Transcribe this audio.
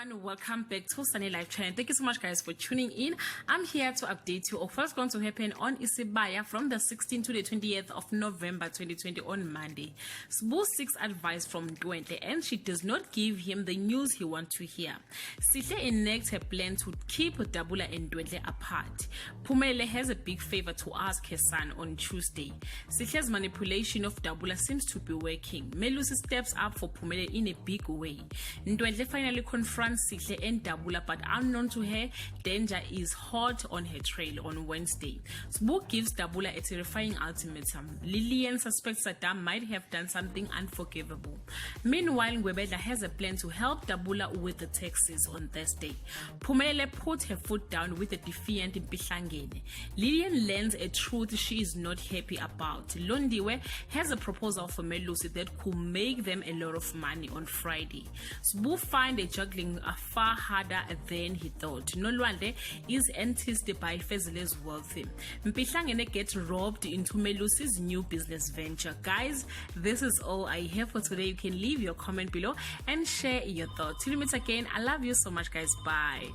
everyone, welcome back to Sunny Life Channel. Thank you so much guys for tuning in. I'm here to update you of what's going to happen on Isibaya from the 16th to the 20th of November 2020 on Monday. Sbu seeks advice from Ndwendle and she does not give him the news he wants to hear. Sihle enacts her plan to keep Dabula and Ndwendle apart. Pumele has a big favor to ask her son on Tuesday. Sihle's manipulation of Dabula seems to be working. Melusi steps up for Pumele in a big way. Ndwendle finally confronts Sihle and Dabula, but unknown to her, danger is hot on her trail on Wednesday. Sbu gives Dabula a terrifying ultimatum. Lillian suspects Saddam might have done something unforgivable. Meanwhile, Ngwebedla has a plan to help Dabula with the taxes on Thursday. Pumele put her foot down with a defiant Mpihlangene. Lillian learns a truth she is not happy about. Londiwe has a proposal for Melusi that could make them a lot of money on Friday. Sbu finds a juggling far harder than he thought. Nolwandle is enticed by Fezile's wealth. Mpihlangene gets robbed into Melusi's new business venture. Guys, this is all I have for today. You can leave your comment below and share your thoughts. Till we meet again, I love you so much guys. Bye.